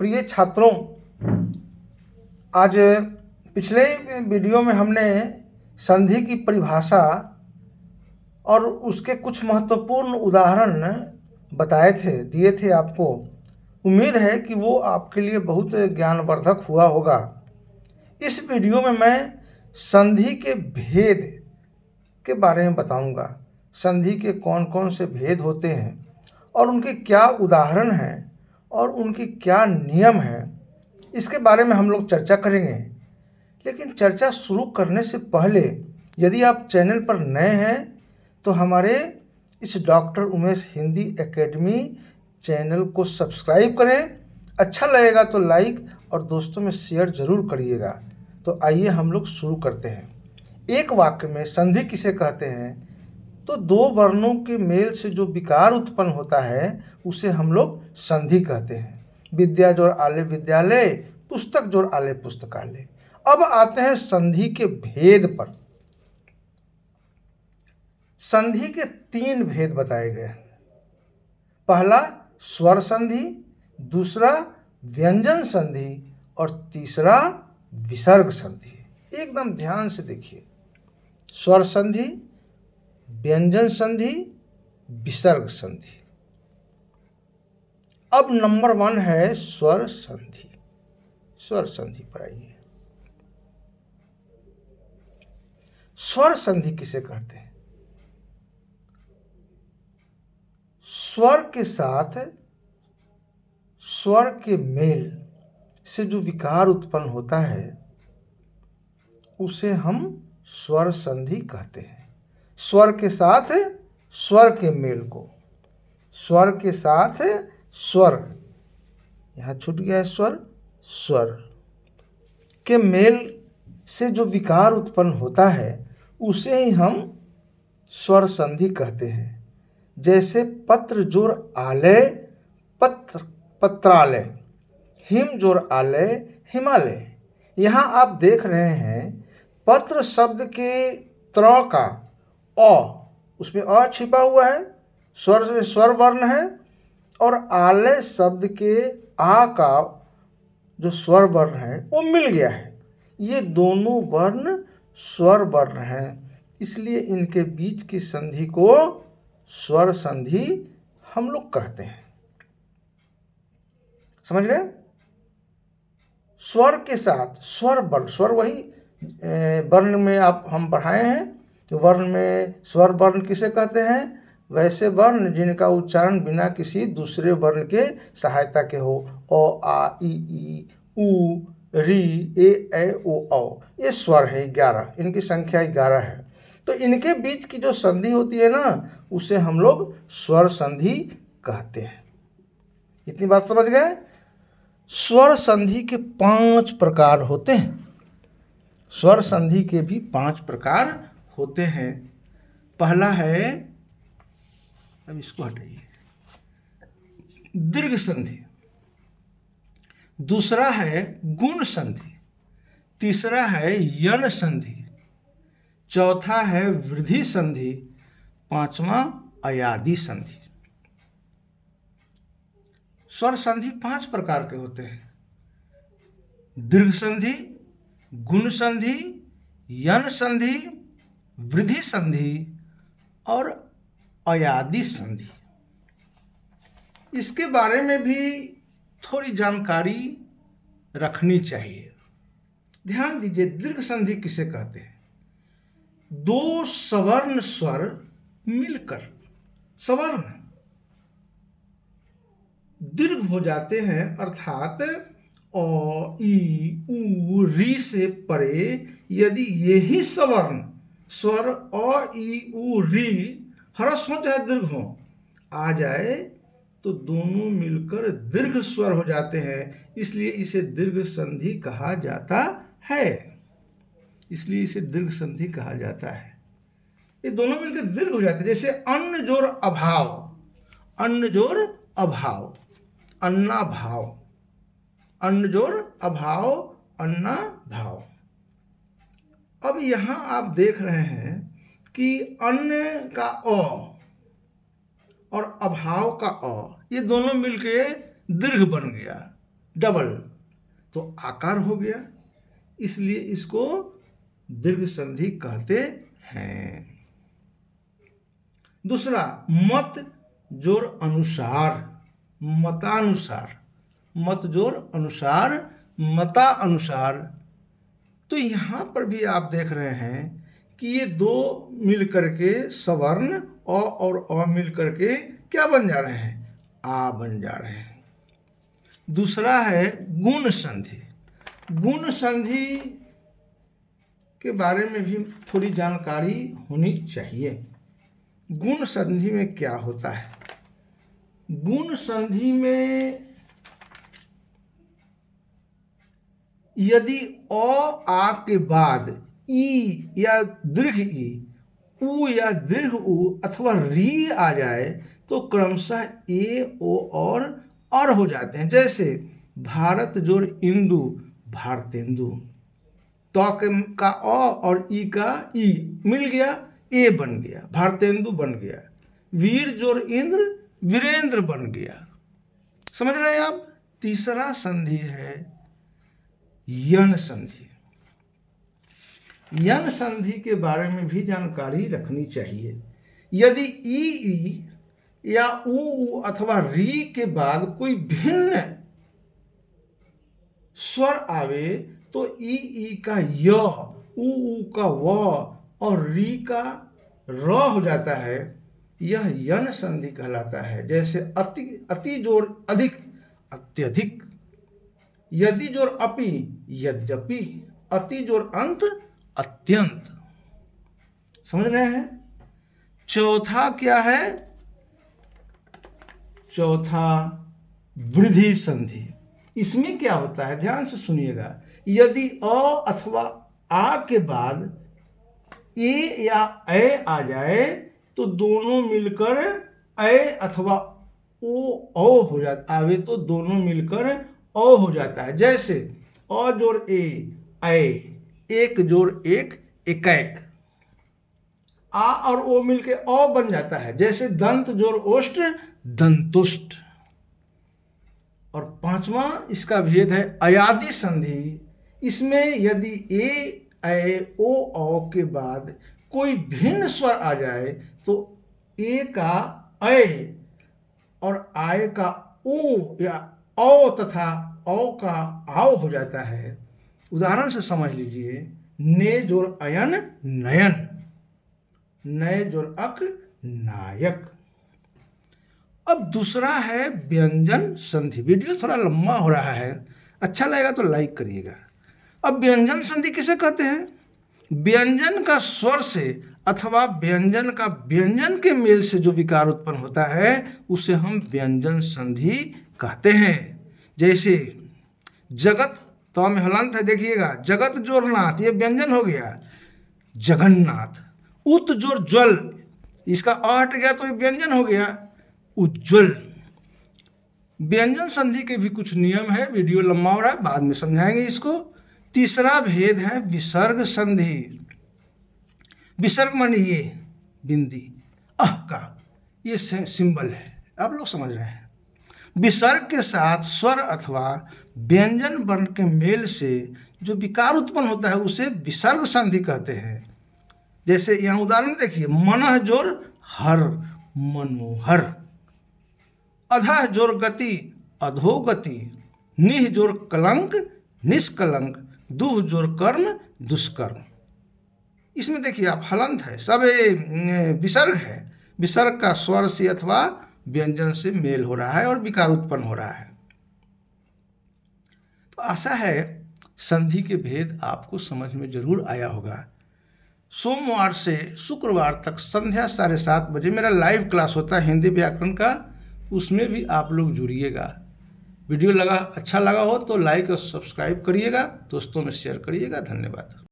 प्रिय छात्रों, आज पिछले वीडियो में हमने संधि की परिभाषा और उसके कुछ महत्वपूर्ण उदाहरण दिए थे आपको। उम्मीद है कि वो आपके लिए बहुत ज्ञानवर्धक हुआ होगा। इस वीडियो में मैं संधि के भेद के बारे में बताऊंगा। संधि के कौन कौन से भेद होते हैं और उनके क्या उदाहरण हैं और उनके क्या नियम हैं, इसके बारे में हम लोग चर्चा करेंगे। लेकिन चर्चा शुरू करने से पहले यदि आप चैनल पर नए हैं तो हमारे इस doctor Umesh Hindi academy channel को सब्सक्राइब करें। अच्छा लगेगा तो लाइक और दोस्तों में शेयर ज़रूर करिएगा। तो आइए हम लोग शुरू करते हैं। एक वाक्य में संधि किसे कहते हैं? तो दो वर्णों के मेल से जो विकार उत्पन्न होता है उसे हम लोग संधि कहते हैं। विद्या जोड़ आले विद्यालय, पुस्तक जोड़ आले पुस्तकालय। अब आते हैं संधि के भेद पर। संधि के 3 भेद बताए गए हैं। पहला स्वर संधि, दूसरा व्यंजन संधि और तीसरा विसर्ग संधि। एकदम ध्यान से देखिए, स्वर संधि, व्यंजन संधि, विसर्ग संधि। अब नंबर 1 है स्वर संधि। स्वर संधि पर आइए। स्वर संधि किसे कहते हैं? स्वर के साथ स्वर के मेल से जो विकार उत्पन्न होता है उसे हम स्वर संधि कहते हैं। स्वर के साथ स्वर के मेल को, स्वर के साथ स्वर, यहाँ छूट गया है स्वर, स्वर के मेल से जो विकार उत्पन्न होता है उसे ही हम स्वर संधि कहते हैं। जैसे पत्र जोड़ आलय, पत्र पत्रालय, हिम जोड़ आलय, हिमालय। यहाँ आप देख रहे हैं पत्र शब्द के त्र का उसमें अ छिपा हुआ है, स्वर वर्ण है, और आलय शब्द के आ का जो स्वर वर्ण है वो मिल गया है। ये दोनों वर्ण स्वर वर्ण हैं, इसलिए इनके बीच की संधि को स्वर संधि हम लोग कहते हैं। समझ गए? स्वर के साथ स्वर वर्ण, स्वर वही वर्ण में आप हम पढ़ाए हैं कि वर्ण में स्वर वर्ण किसे कहते हैं? वैसे वर्ण जिनका उच्चारण बिना किसी दूसरे वर्ण के सहायता के हो। अ, आ, ई, उ, री, ए, ऐ, ओ, औ। ये स्वर है 11, इनकी संख्या 11 है। तो इनके बीच की जो संधि होती है ना, उसे हम लोग स्वर संधि कहते हैं। इतनी बात समझ गए? स्वर संधि के 5 प्रकार होते हैं। स्वर संधि के भी 5 प्रकार होते हैं। पहला है, अब इसको हटाइए, दीर्घ संधि। दूसरा है गुण संधि। तीसरा है यन संधि। चौथा है वृद्धि संधि। 5वां अयादि संधि। स्वर संधि 5 प्रकार के होते हैं। दीर्घ संधि, गुण संधि, यन संधि, वृद्धि संधि और अयादि संधि। इसके बारे में भी थोड़ी जानकारी रखनी चाहिए। ध्यान दीजिए, दीर्घ संधि किसे कहते हैं? 2 सवर्ण स्वर मिलकर सवर्ण दीर्घ हो जाते हैं, अर्थात अ, ई, उ, री से परे यदि यही सवर्ण स्वर अ, ई, उ, री ह्रस्व हो चाहे दीर्घ हो आ जाए तो दोनों मिलकर दीर्घ स्वर हो जाते हैं, इसलिए इसे दीर्घ संधि कहा जाता है। इसलिए इसे दीर्घ संधि कहा जाता है। ये दोनों मिलकर दीर्घ हो जाते हैं। जैसे अन्न जोड़ अभाव, अन्न जोड़ अभाव, अन्ना भाव, अन्न जोड़ अभाव, अन्ना भाव। अब यहां आप देख रहे हैं कि अन्न का अ और अभाव का अ, ये दोनों मिलके दीर्घ बन गया। डबल, तो आकार हो गया, इसलिए इसको दीर्घ संधि कहते हैं। दूसरा, मत जोड़ अनुसार, मतानुसार, मत जोड़ अनुसार, मता अनुसार। तो यहाँ पर भी आप देख रहे हैं कि ये दो मिल करके सवर्ण अ और अ मिल करके क्या बन जा रहे हैं? आ बन जा रहे हैं। दूसरा है गुण संधि। गुण संधि के बारे में भी थोड़ी जानकारी होनी चाहिए। गुण संधि में क्या होता है? गुण संधि में यदि अ आ के बाद ई या दीर्घ ई, उ या दीर्घ उ अथवा री आ जाए तो क्रमशः ए ओ और अर हो जाते हैं। जैसे भारत जोड़ इंदु, भारतेंदु। तो का अ और ई का ई मिल गया, ए बन गया, भारतेंदु बन गया। वीर जोड़ इंद्र, वीरेंद्र बन गया। समझ रहे हैं आप? तीसरा संधि है यन संधि। यन संधि के बारे में भी जानकारी रखनी चाहिए। यदि ई या उ अथवा री के बाद कोई भिन्न स्वर आवे तो ई का य, उ का व और री का र हो जाता है। यह यन संधि कहलाता है। जैसे अति जोड़ अधिक, अत्यधिक। यदि जोड़ अपि, यद्यपि। अति जोड़ अंत, अत्यंत। समझ रहे हैं? चौथा क्या है? चौथा वृद्धि संधि। इसमें क्या होता है? ध्यान से सुनिएगा। यदि अ अथवा आ के बाद ए या ए आ जाए तो दोनों मिलकर ए अथवा ओ हो जाता, आवे तो दोनों मिलकर ओ हो जाता है। जैसे अ जोड़ ए, एक जोड़ एक, एकैक। आ और ओ मिलके ओ बन जाता है। जैसे दंत जोड़ ओष्ठ, दंतुष्ट। और पांचवा इसका भेद है अयादि संधि। इसमें यदि ए ओ के बाद कोई भिन्न स्वर आ जाए तो ए का ए और आय का ओ या औ तथा औ का आओ हो जाता है। उदाहरण से समझ लीजिए। ने जोड़ अयन, नयन। नय जोड़ अक, नायक। अब दूसरा है व्यंजन संधि। वीडियो थोड़ा लंबा हो रहा है, अच्छा लगेगा तो लाइक करिएगा। अब व्यंजन संधि किसे कहते हैं? व्यंजन का स्वर से अथवा व्यंजन का व्यंजन के मेल से जो विकार उत्पन्न होता है उसे हम व्यंजन संधि कहते हैं। जैसे जगत, तो में हलंत है, देखिएगा। जगत जोड़ नाथ, ये व्यंजन हो गया, जगन्नाथ। उत जोड़ ज्वल, इसका अ हट गया तो ये व्यंजन हो गया, उज्ज्वल। व्यंजन संधि के भी कुछ नियम है, वीडियो लंबा हो रहा है, बाद में समझाएंगे इसको। तीसरा भेद है विसर्ग संधि। विसर्ग माने ये बिंदी, अह का ये सिंबल है, आप लोग समझ रहे हैं। विसर्ग के साथ स्वर अथवा व्यंजन वर्ण के मेल से जो विकार उत्पन्न होता है उसे विसर्ग संधि कहते हैं। जैसे यहाँ उदाहरण देखिए। मनः जोड़ हर, मनोहर। अधः जोड़ गति, अधोगति। निह जोड़ कलंक, निष्कलंक। दुह जोड़ कर्म, दुष्कर्म। इसमें देखिए आप हलंत है, सब विसर्ग है। विसर्ग का स्वर से अथवा व्यंजन से मेल हो रहा है और विकार उत्पन्न हो रहा है। तो आशा है संधि के भेद आपको समझ में जरूर आया होगा। सोमवार से शुक्रवार तक संध्या 7:30 बजे मेरा लाइव क्लास होता है हिंदी व्याकरण का, उसमें भी आप लोग जुड़िएगा। वीडियो अच्छा लगा हो तो लाइक और सब्सक्राइब करिएगा, दोस्तों में शेयर करिएगा। धन्यवाद।